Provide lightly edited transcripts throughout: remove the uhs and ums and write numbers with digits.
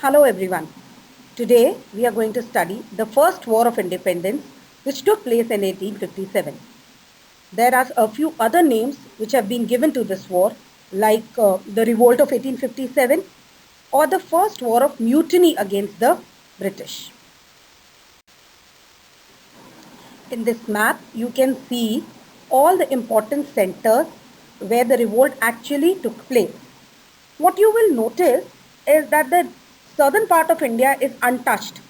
Hello everyone. Today we are going to study the first war of independence which took place in 1857. There are a few other names which have been given to this war like the revolt of 1857 or the first war of mutiny against the British. In this map you can see all the important centers where the revolt actually took place. What you will notice is that the southern part of India is untouched.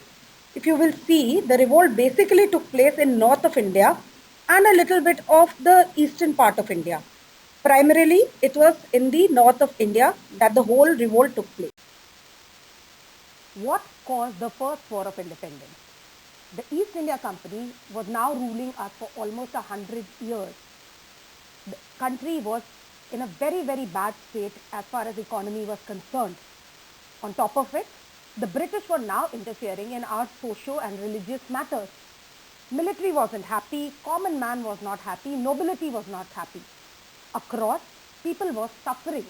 If you will see, the revolt basically took place in north of India and a little bit of the eastern part of India. Primarily, it was in the north of India that the whole revolt took place. What caused the first war of independence? The East India Company was now ruling us for almost 100 years. The country was in a very, very bad state as far as economy was concerned. On top of it, the British were now interfering in our socio and religious matters. Military wasn't happy, common man was not happy, nobility was not happy. Across, people were suffering,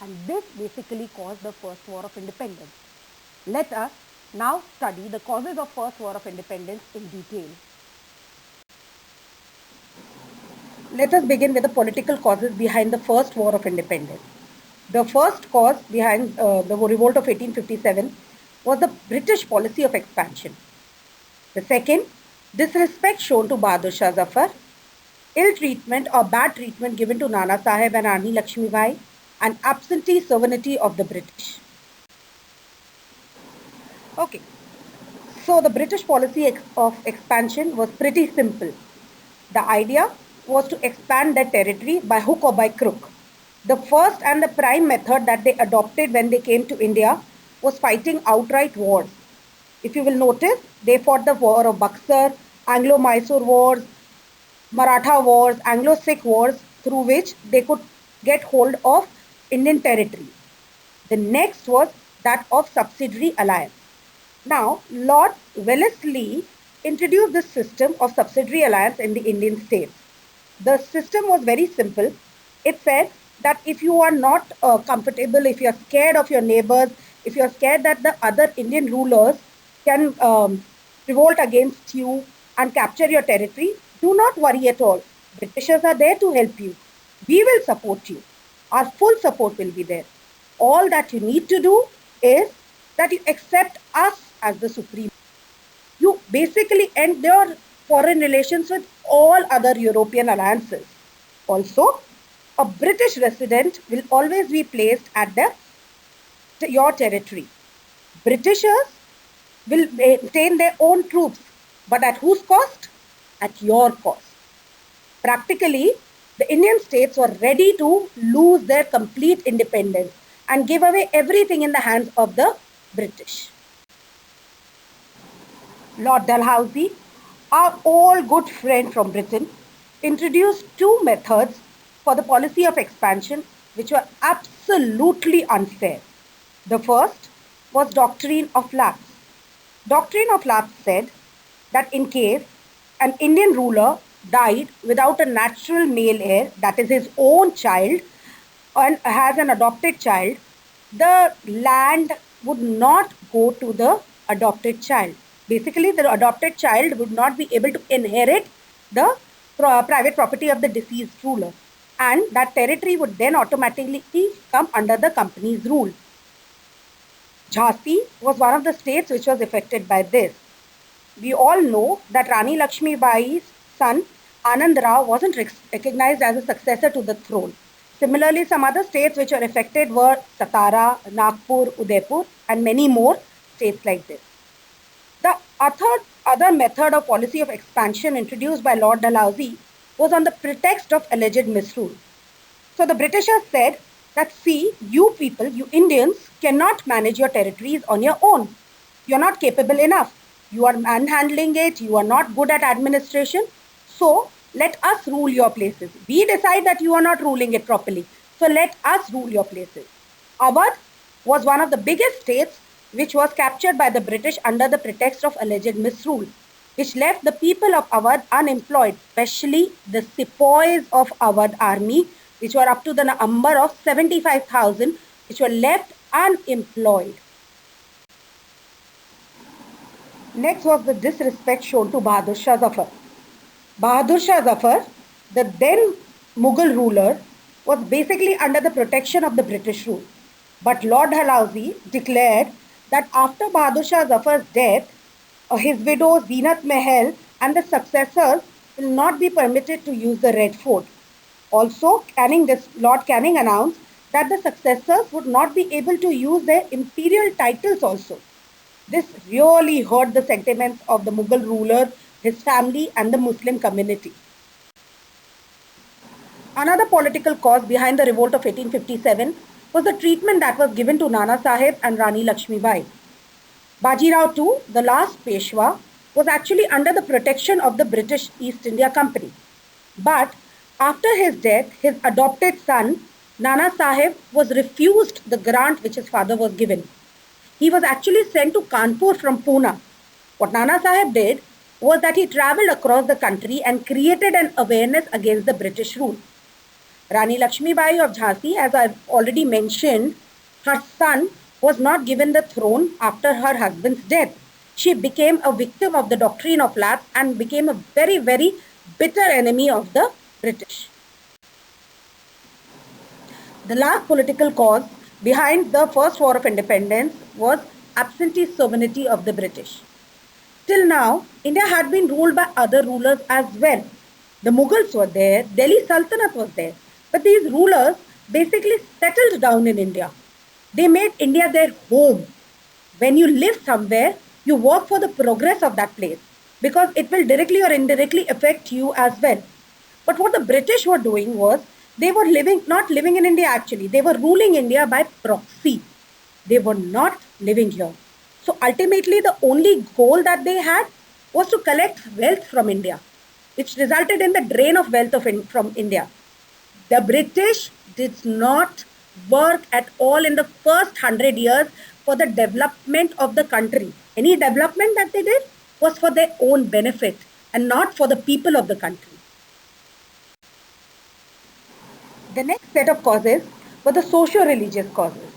and this basically caused the First War of Independence. Let us now study the causes of First War of Independence in detail. Let us begin with the political causes behind the First War of Independence. The first cause behind the revolt of 1857 was the British policy of expansion. The second, disrespect shown to Bahadur Shah Zafar, ill treatment or bad treatment given to Nana Sahib and Rani Lakshmi Bai, and absentee sovereignty of the British. Okay, so the British policy of expansion was pretty simple. The idea was to expand their territory by hook or by crook. The first and the prime method that they adopted when they came to India was fighting outright wars. If you will notice, they fought the war of Buxar, Anglo-Mysore wars, Maratha wars, Anglo-Sikh wars, through which they could get hold of Indian territory. The next was that of subsidiary alliance. Now, Lord Wellesley introduced this system of subsidiary alliance in the Indian states. The system was very simple. It said that if you are not comfortable, if you are scared of your neighbors, if you are scared that the other Indian rulers can revolt against you and capture your territory, do not worry at all. Britishers are there to help you. We will support you. Our full support will be there. All that you need to do is that you accept us as the supreme. You basically end your foreign relations with all other European alliances. Also, a British resident will always be placed at your territory. Britishers will maintain their own troops, but at whose cost? At your cost. Practically, the Indian states were ready to lose their complete independence and give away everything in the hands of the British. Lord Dalhousie, our old good friend from Britain, introduced two methods for the policy of expansion which were absolutely unfair. The first was doctrine of lapse. Doctrine of lapse said that in case an Indian ruler died without a natural male heir, that is his own child, and has an adopted child, the land would not go to the adopted child. Basically, the adopted child would not be able to inherit the private property of the deceased ruler, and that territory would then automatically come under the company's rule. Jhansi was one of the states which was affected by this. We all know that Rani Lakshmi Bai's son Anand Rao wasn't recognized as a successor to the throne. Similarly, some other states which were affected were Satara, Nagpur, Udaipur, and many more states like this. The other method of policy of expansion introduced by Lord Dalhousie was on the pretext of alleged misrule. So the Britishers said that, see, you people, you Indians, cannot manage your territories on your own. You are not capable enough. You are manhandling it. You are not good at administration. So let us rule your places. We decide that you are not ruling it properly. So let us rule your places. Awadh was one of the biggest states which was captured by the British under the pretext of alleged misrule, which left the people of Awadh unemployed, especially the sepoys of Awadh army, which were up to the number of 75,000, which were left unemployed. Next was the disrespect shown to Bahadur Shah Zafar. Bahadur Shah Zafar, the then Mughal ruler, was basically under the protection of the British rule. But Lord Dalhousie declared that after Bahadur Shah Zafar's death, his widow Zeenat Mahal and the successors will not be permitted to use the Red Fort. Also, Lord Canning announced that the successors would not be able to use their imperial titles also. This really hurt the sentiments of the Mughal ruler, his family, and the Muslim community. Another political cause behind the revolt of 1857 was the treatment that was given to Nana Sahib and Rani Lakshmi Bai. Bajirao too, the last Peshwa, was actually under the protection of the British East India Company. But after his death, his adopted son, Nana Sahib, was refused the grant which his father was given. He was actually sent to Kanpur from Pune. What Nana Sahib did was that he travelled across the country and created an awareness against the British rule. Rani Lakshmi Bai of Jhansi, as I've already mentioned, her son was not given the throne after her husband's death. She became a victim of the doctrine of lapse and became a very, very bitter enemy of the British. The last political cause behind the First War of Independence was absentee sovereignty of the British. Till now, India had been ruled by other rulers as well. The Mughals were there, Delhi Sultanate was there, but these rulers basically settled down in India. They made India their home. When you live somewhere, you work for the progress of that place because it will directly or indirectly affect you as well. But what the British were doing was they were not living in India actually. They were ruling India by proxy. They were not living here. So ultimately, the only goal that they had was to collect wealth from India, which resulted in the drain of wealth from India. The British did not work at all in the first 100 years for the development of the country. Any development that they did was for their own benefit and not for the people of the country. The next set of causes were the socio-religious causes.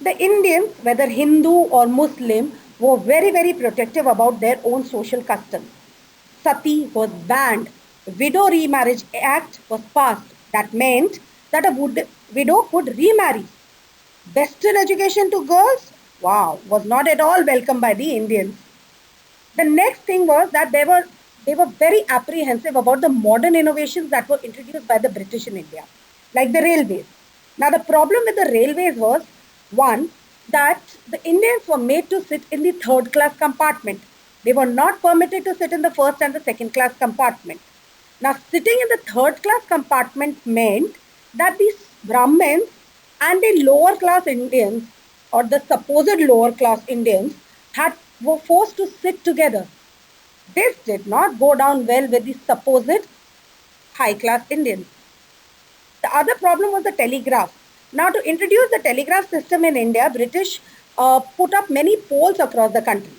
The Indians, whether Hindu or Muslim, were very, very protective about their own social customs. Sati was banned. The Widow Remarriage Act was passed. That meant that a widow could remarry. Western education to girls, wow, was not at all welcomed by the Indians. The next thing was that they were very apprehensive about the modern innovations that were introduced by the British in India, like the railways. Now, the problem with the railways was one, that the Indians were made to sit in the third class compartment. They were not permitted to sit in the first and the second class compartment. Now, sitting in the third class compartment meant that these Brahmins and the lower class Indians, or the supposed lower class Indians, were forced to sit together. This did not go down well with the supposed high class Indians. The other problem was the telegraph. Now, to introduce the telegraph system in India, British put up many poles across the country.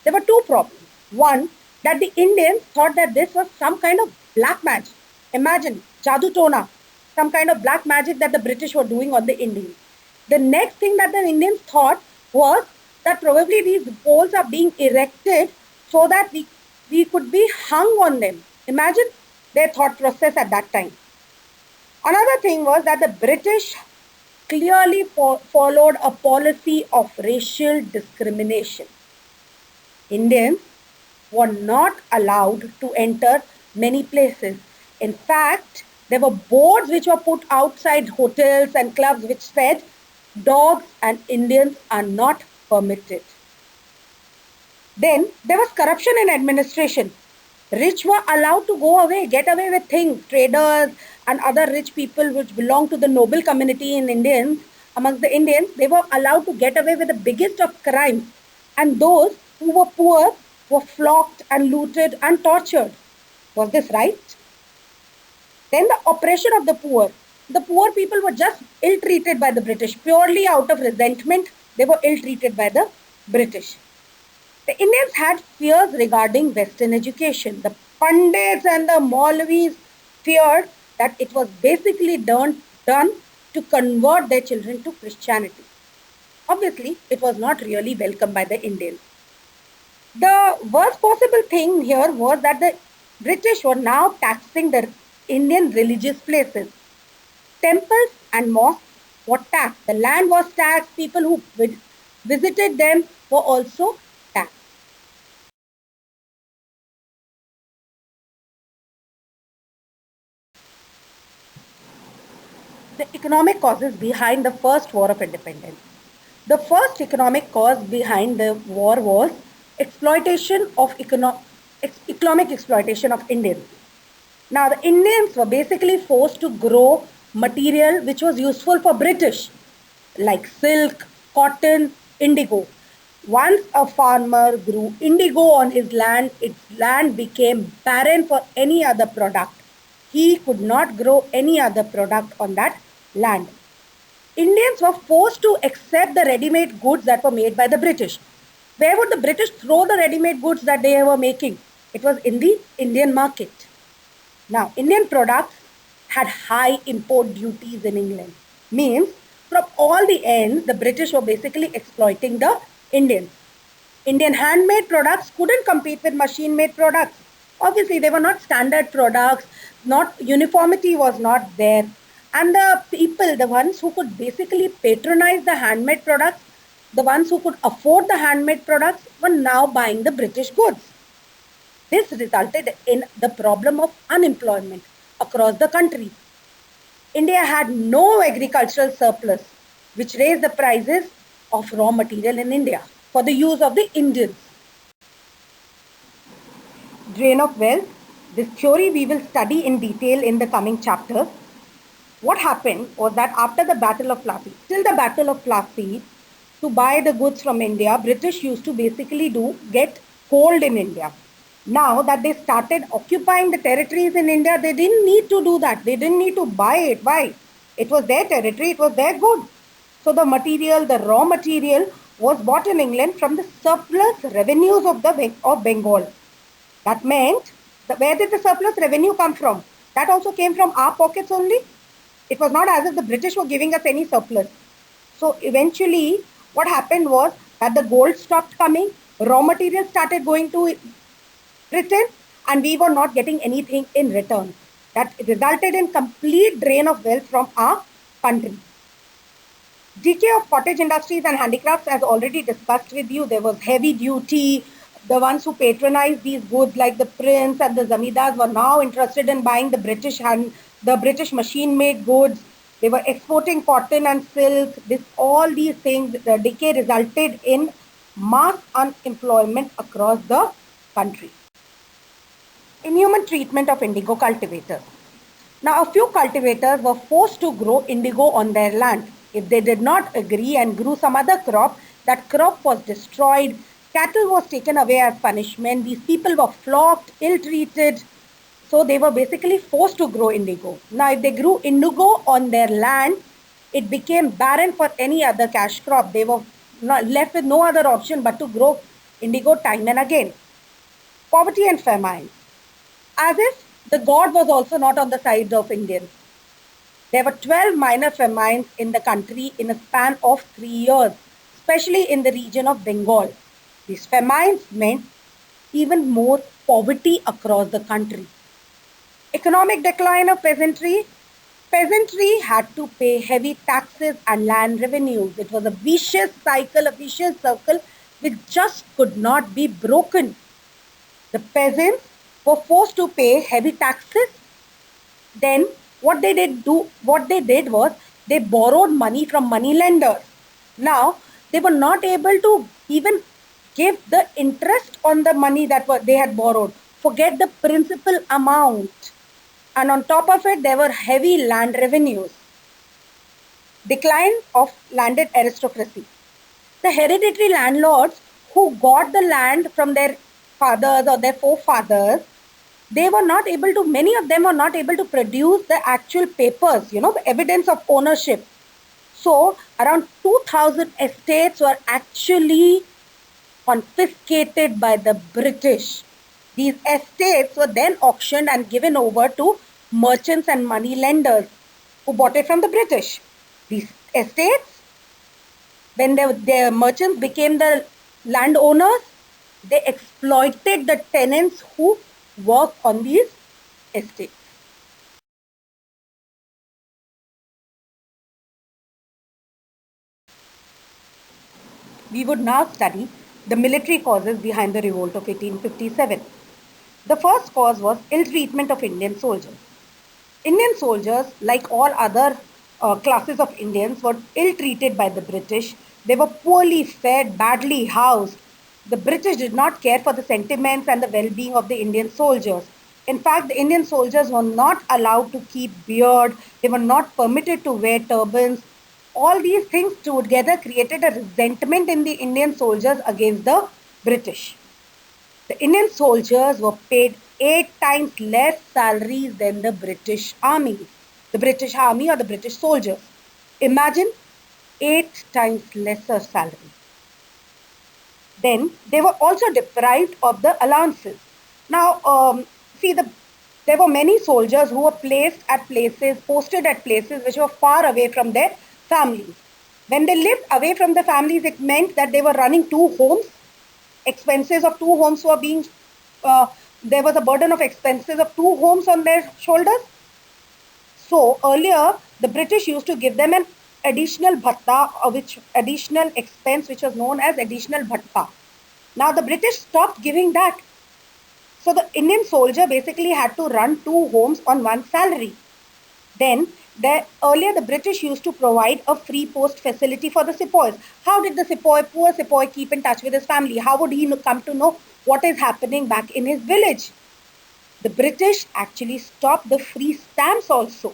There were two problems. One, that the Indians thought that this was some kind of black magic. Imagine, Jadu Tona, some kind of black magic that the British were doing on the Indians. The next thing that the Indians thought was that probably these poles are being erected so that we could be hung on them. Imagine their thought process at that time. Another thing was that the British clearly followed a policy of racial discrimination. Indians were not allowed to enter many places. In fact, there were boards which were put outside hotels and clubs which said dogs and Indians are not permitted. Then there was corruption in administration. Rich were allowed to go away, get away with things. Traders and other rich people which belong to the noble community in Indians, amongst the Indians, they were allowed to get away with the biggest of crimes. And those who were poor were flogged and looted and tortured. Was this right? Then the oppression of the poor. The poor people were just ill-treated by the British. Purely out of resentment, they were ill-treated by the British. The Indians had fears regarding Western education. The Pandits and the Maulvis feared that it was basically done to convert their children to Christianity. Obviously, it was not really welcomed by the Indians. The worst possible thing here was that the British were now taxing the Indian religious places. Temples and mosques were taxed. The land was taxed. People who visited them were also taxed. The economic causes behind the first war of independence. The first economic cause behind the war was exploitation of economic exploitation of Indians. Now the Indians were basically forced to grow material which was useful for British, like silk, cotton, indigo. Once a farmer grew indigo on his land, its land became barren for any other product. He could not grow any other product on that land. Indians were forced to accept the ready-made goods that were made by the British. Where would the British throw the ready-made goods that they were making? It was in the Indian market. Now, Indian products had high import duties in England. Means from all the ends, the British were basically exploiting the Indians. Indian handmade products couldn't compete with machine made products. Obviously, they were not standard products, not uniformity was not there. And the people, the ones who could basically patronize the handmade products, the ones who could afford the handmade products, were now buying the British goods. This resulted in the problem of unemployment across the country. India had no agricultural surplus, which raised the prices of raw material in India for the use of the Indians. Drain of wealth. This theory we will study in detail in the coming chapter. What happened was that after the Battle of Plassey, till the Battle of Plassey, to buy the goods from India, British used to basically get coal in India. Now that they started occupying the territories in India, they didn't need to do that. They didn't need to buy it. Why? It was their territory, it was their good. So the material, the raw material, was bought in England from the surplus revenues of Bengal. That meant, where did the surplus revenue come from? That also came from our pockets only. It was not as if the British were giving us any surplus. So eventually, what happened was that the gold stopped coming, raw materials started going to Britain, and we were not getting anything in return. That resulted in complete drain of wealth from our country. Decay of cottage industries and handicrafts, as already discussed with you, there was heavy duty. The ones who patronized these goods, like the prince and the zamindars, were now interested in buying the British machine-made goods. They were exporting cotton and silk. All these things, the decay resulted in mass unemployment across the country. Inhuman treatment of indigo cultivators. Now, a few cultivators were forced to grow indigo on their land. If they did not agree and grew some other crop, that crop was destroyed. Cattle was taken away as punishment. These people were flogged, ill-treated. So they were basically forced to grow indigo. Now, if they grew indigo on their land, it became barren for any other cash crop. They were left with no other option but to grow indigo time and again. Poverty and famine. As if the god was also not on the side of Indians. There were 12 minor famines in the country in a span of 3 years, especially in the region of Bengal. These famines meant even more poverty across the country. Economic decline of peasantry. Peasantry had to pay heavy taxes and land revenues. It was a vicious cycle, a vicious circle which just could not be broken. The peasants were forced to pay heavy taxes. Then what they did was they borrowed money from money lenders. Now they were not able to even give the interest on the money that they had borrowed. Forget the principal amount. And on top of it, there were heavy land revenues. Decline of landed aristocracy. The hereditary landlords who got the land from their fathers or their forefathers, many of them were not able to produce the actual papers, the evidence of ownership. So around 2,000 estates were actually confiscated by the British. These estates were then auctioned and given over to merchants and money lenders who bought it from the British. These estates, when the merchants became the landowners, They exploited the tenants who work on these estates. We would now study the military causes behind the revolt of 1857. The first cause was ill treatment of Indian soldiers. Indian soldiers, like all other classes of Indians, were ill treated by the British. They were poorly fed, badly housed. The British did not care for the sentiments and the well being of the Indian soldiers. In fact, the Indian soldiers were not allowed to keep beard, they were not permitted to wear turbans. All these things together created a resentment in the Indian soldiers against the British. The Indian soldiers were paid 8 times less salaries than the British Army. The British Army or the British soldiers. Imagine 8 times lesser salary. Then they were also deprived of the allowances. Now, see, there were many soldiers who were placed at places, posted at places which were far away from their families. When they lived away from the families, it meant that they were running two homes. Expenses of two homes were being, uh, there was a burden of expenses of two homes on their shoulders. So earlier, the British used to give them an additional bhatta, which additional expense, which was known as additional bhatta. Now the British stopped giving that. So the Indian soldier basically had to run two homes on one salary. Then, earlier the British used to provide a free post facility for the sepoys. How did the sepoy, poor sepoy, keep in touch with his family? How would he come to know what is happening back in his village? The British actually stopped the free stamps also.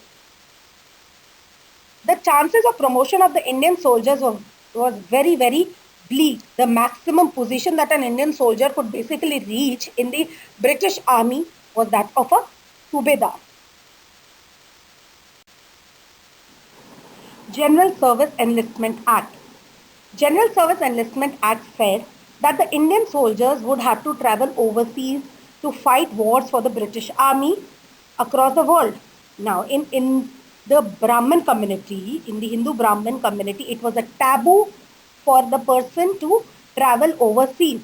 The chances of promotion of the Indian soldiers was very, very bleak. The maximum position that an Indian soldier could basically reach in the British Army was that of a Subedar. General Service Enlistment Act. General Service Enlistment Act said that the Indian soldiers would have to travel overseas to fight wars for the British Army across the world. Now, in the Brahmin community, in the Hindu Brahmin community, it was a taboo for the person to travel overseas.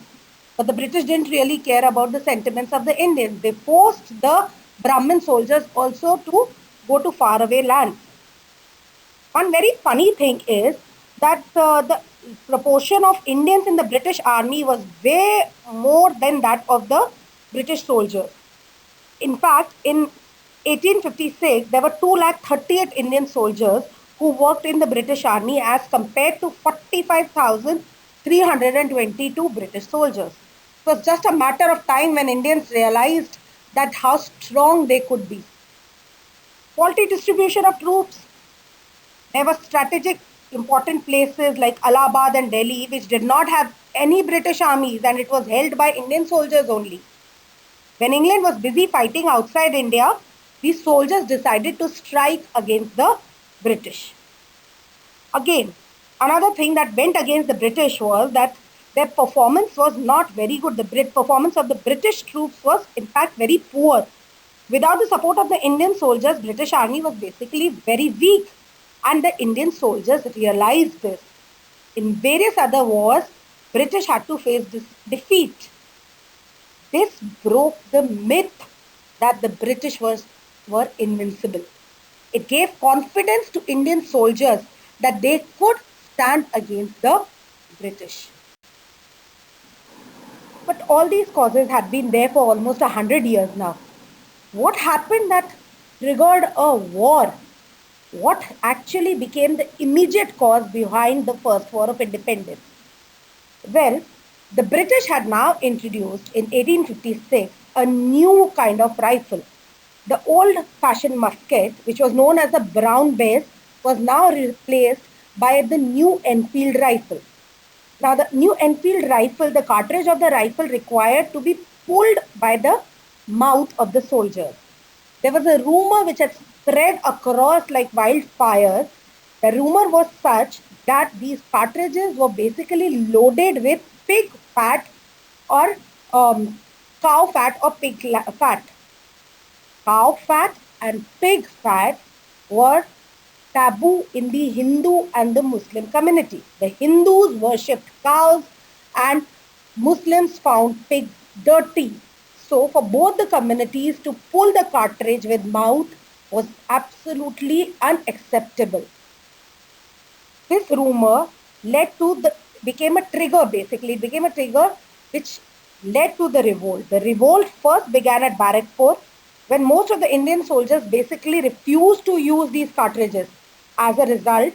But the British didn't really care about the sentiments of the Indians. They forced the Brahmin soldiers also to go to faraway lands. One very funny thing is that the proportion of Indians in the British Army was way more than that of the British soldiers. In fact, in 1856, there were 238 Indian soldiers who worked in the British Army as compared to 45,322 British soldiers. It was just a matter of time when Indians realized that how strong they could be. Faulty distribution of troops. There were strategic important places like Allahabad and Delhi which did not have any British armies and it was held by Indian soldiers only. When England was busy fighting outside India, these soldiers decided to strike against the British. Again, another thing that went against the British was that their performance was not very good. The performance of the British troops was in fact very poor. Without the support of the Indian soldiers, British army was basically very weak. And the Indian soldiers realized this. In various other wars, British had to face this defeat. This broke the myth that the British were invincible. It gave confidence to Indian soldiers that they could stand against the British. But all these causes had been there for almost 100 years now. What happened that triggered a war? What actually became the immediate cause behind the First War of Independence? Well, the British had now introduced in 1856 a new kind of rifle. The old fashioned musket, which was known as the brown base, was now replaced by the new Enfield rifle. Now, the new Enfield rifle, the cartridge of the rifle required to be pulled by the mouth of the soldier. There was a rumor which had spread across like wildfire. The rumor was such that these cartridges were basically loaded with pig fat or cow fat or pig fat. Cow fat and pig fat were taboo in the Hindu and the Muslim community. The Hindus worshipped cows and Muslims found pigs dirty. So, for both the communities to pull the cartridge with mouth was absolutely unacceptable. This rumor led to the became a trigger basically. It became a trigger which led to the revolt. The revolt first began at Barrackpore when most of the Indian soldiers basically refused to use these cartridges. As a result,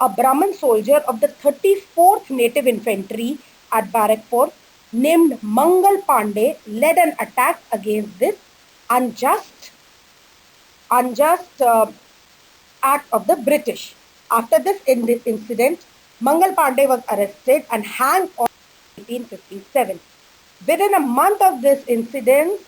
a Brahmin soldier of the 34th Native Infantry at Barrackpore named Mangal Pandey led an attack against this unjust act of the British. After this incident, Mangal Pandey was arrested and hanged on 1857. Within a month of this incident,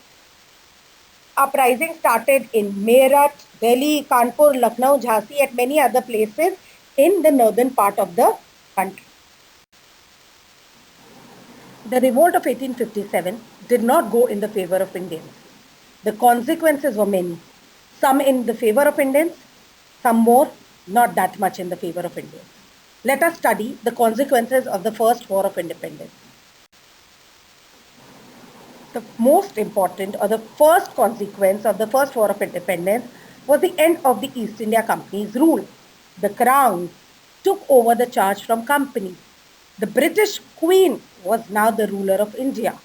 uprising started in Meerut, Delhi, Kanpur, Lucknow, Jhansi, and many other places in the northern part of the country. The revolt of 1857 did not go in the favor of Indians. The consequences were many, some in the favor of Indians, some more not that much in the favor of Indians. Let us study the consequences of the First War of Independence. The most important or the first consequence of the First War of Independence was the end of the East India Company's rule. The Crown took over the charge from Company. The British Queen was now the ruler of India.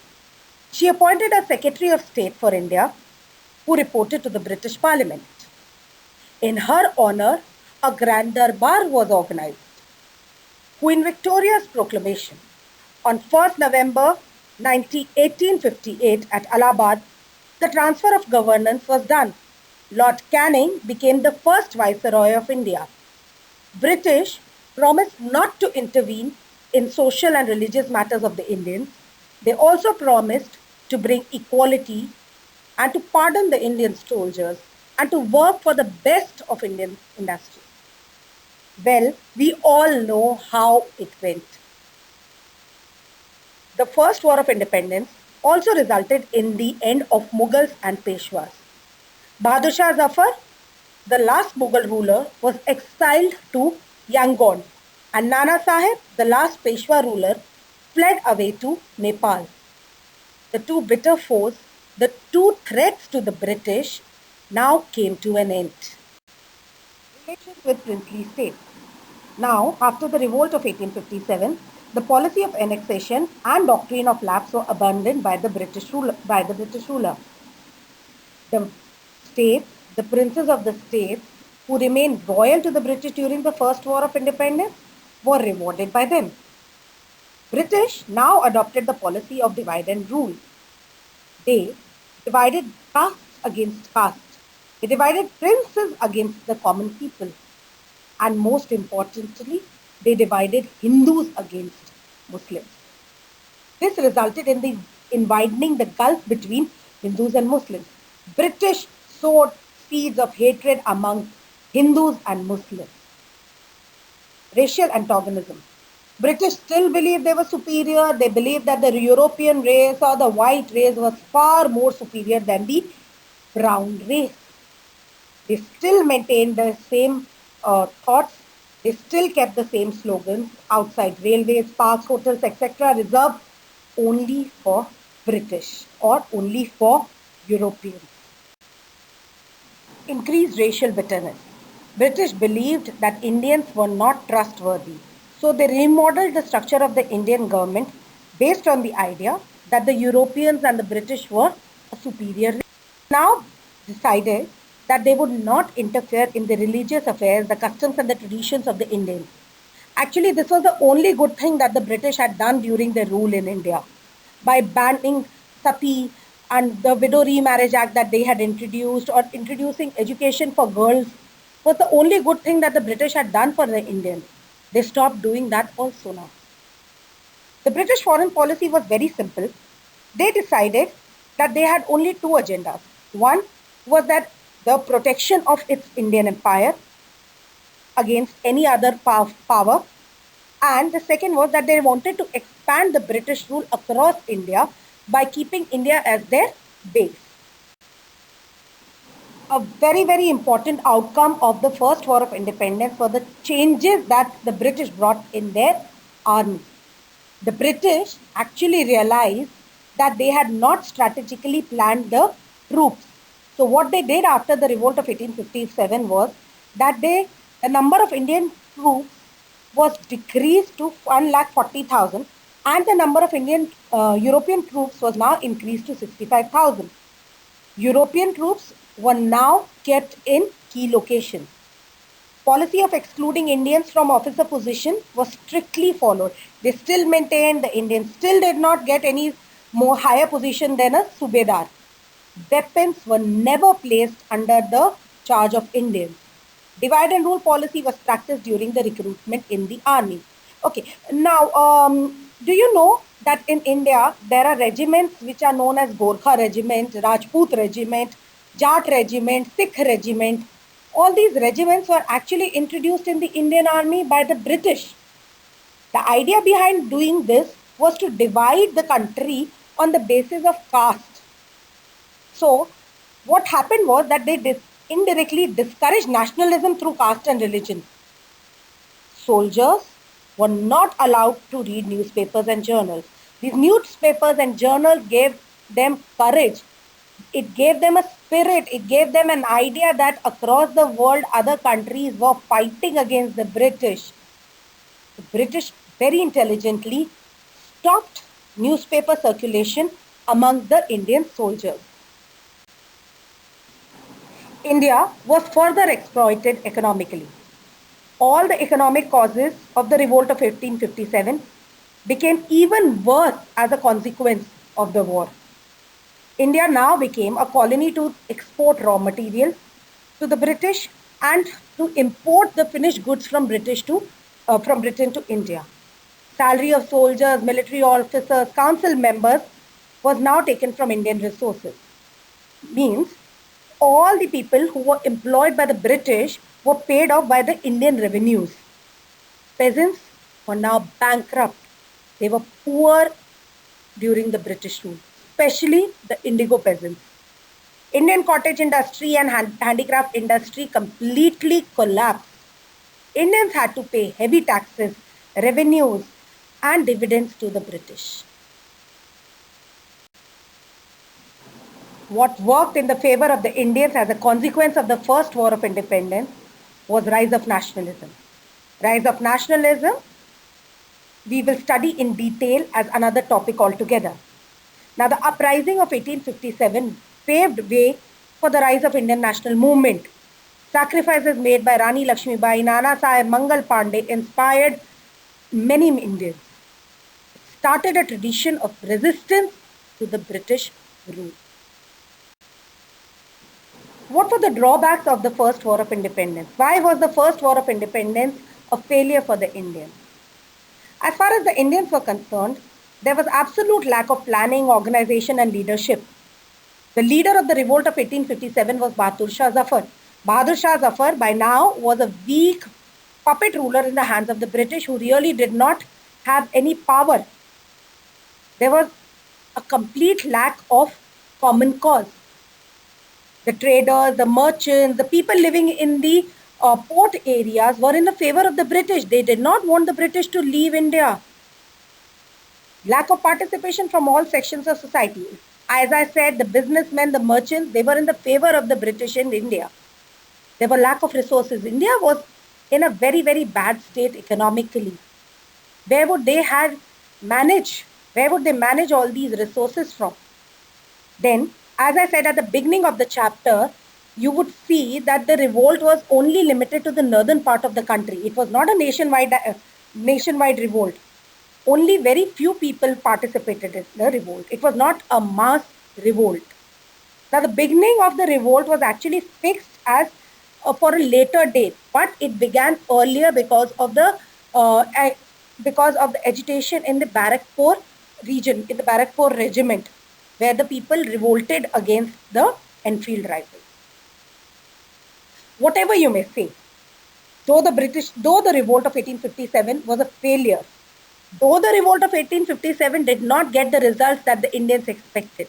She appointed a Secretary of State for India who reported to the British Parliament. In her honor, a Grand Darbar was organized. Queen Victoria's proclamation on 1st November 1858 at Allahabad, the transfer of governance was done. Lord Canning became the first Viceroy of India. British promised not to intervene in social and religious matters of the Indians. They also promised to bring equality and to pardon the Indian soldiers and to work for the best of Indian industry. Well, we all know how it went. The First War of Independence also resulted in the end of Mughals and Peshwas. Bahadur Shah Zafar, the last Mughal ruler, was exiled to Yangon, and Nana Sahib, the last Peshwa ruler, fled away to Nepal. The two bitter foes, the two threats to the British, now came to an end. Relations with princely states. Now, after the revolt of 1857, the policy of annexation and doctrine of lapse were abandoned by the British ruler. The states, the princes of the states who remained loyal to the British during the First War of Independence were rewarded by them. British now adopted the policy of divide and rule. They divided caste against caste. They divided princes against the common people. And most importantly, they divided Hindus against Muslims. This resulted in widening the gulf between Hindus and Muslims. British sowed seeds of hatred among Hindus and Muslims. Racial antagonism. British still believed they were superior. They believed that the European race or the white race was far more superior than the brown race. They still maintained the same thoughts. They still kept the same slogans outside railways, parks, hotels, etc., reserved only for British or only for Europeans. Increased racial bitterness. British believed that Indians were not trustworthy, so they remodeled the structure of the Indian government based on the idea that the Europeans and the British were a superior race. Now decided that they would not interfere in the religious affairs, the customs and the traditions of the Indians. Actually, this was the only good thing that the British had done during their rule in India. By banning sati and the Widow Remarriage Act that they had introduced, or introducing education for girls, was the only good thing that the British had done for the Indians. They stopped doing that also now. The British foreign policy was very simple. They decided that they had only two agendas. One was that the protection of its Indian empire against any other power, and the second was that they wanted to expand the British rule across India by keeping India as their base. A very, very important outcome of the First War of Independence were the changes that the British brought in their army. The British actually realized that they had not strategically planned the troops. So what they did after the revolt of 1857 was that the number of Indian troops was decreased to 1,40,000 and the number of European troops was now increased to 65,000. European troops were now kept in key locations. Policy of excluding Indians from officer position was strictly followed. They still maintained the Indians still did not get any more higher position than a Subedar. Weapons were never placed under the charge of Indians. Divide and rule policy was practiced during the recruitment in the army. Okay, now do you know that in India there are regiments which are known as Gorkha Regiment, Rajput Regiment, Jat Regiment, Sikh Regiment? All these regiments were actually introduced in the Indian Army by the British. The idea behind doing this was to divide the country on the basis of caste. So, what happened was that they indirectly discouraged nationalism through caste and religion. Soldiers were not allowed to read newspapers and journals. These newspapers and journals gave them courage. It gave them a spirit. It gave them an idea that across the world, other countries were fighting against the British. The British very intelligently stopped newspaper circulation among the Indian soldiers. India was further exploited economically. All the economic causes of the revolt of 1857 became even worse as a consequence of the war. India now became a colony to export raw material to the British and to import the finished goods from Britain to India. Salary of soldiers, military officers, council members was now taken from Indian resources. Means all the people who were employed by the British were paid off by the Indian revenues. Peasants were now bankrupt. They were poor during the British rule, especially the indigo peasants. Indian cottage industry and handicraft industry completely collapsed. Indians had to pay heavy taxes, revenues, and dividends to the British. What worked in the favor of the Indians as a consequence of the First War of Independence was rise of nationalism. Rise of nationalism we will study in detail as another topic altogether. Now, the uprising of 1857 paved way for the rise of Indian national movement. Sacrifices made by Rani Lakshmibai, Nana Sahib, Mangal Pandey inspired many Indians. It started a tradition of resistance to the British rule. What were the drawbacks of the First War of Independence? Why was the First War of Independence a failure for the Indians? As far as the Indians were concerned, there was absolute lack of planning, organization, and leadership. The leader of the revolt of 1857 was Bahadur Shah Zafar. Bahadur Shah Zafar by now was a weak puppet ruler in the hands of the British who really did not have any power. There was a complete lack of common cause. The traders, the merchants, the people living in the port areas were in the favor of the British. They did not want the British to leave India. Lack of participation from all sections of society. As I said, the businessmen, the merchants, they were in the favor of the British in India. There were lack of resources. India was in a very, very bad state economically. Where would they manage all these resources from? Then, as I said at the beginning of the chapter, you would see that the revolt was only limited to the northern part of the country. It was not a nationwide revolt. Only very few people participated in the revolt. It was not a mass revolt. Now, the beginning of the revolt was actually fixed as for a later date, but it began earlier because of the agitation in the Barakpur region, in the Barakpur regiment, where the people revolted against the Enfield rifles. Whatever you may say, though the revolt of 1857 was a failure, though the revolt of 1857 did not get the results that the Indians expected,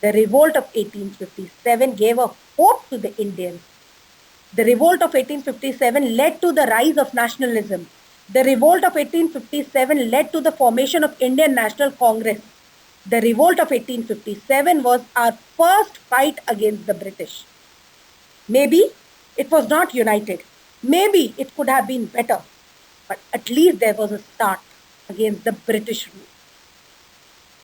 the revolt of 1857 gave a hope to the Indians. The revolt of 1857 led to the rise of nationalism. The revolt of 1857 led to the formation of Indian National Congress. The revolt of 1857 was our first fight against the British. Maybe it was not united. Maybe it could have been better. But at least there was a start against the British rule.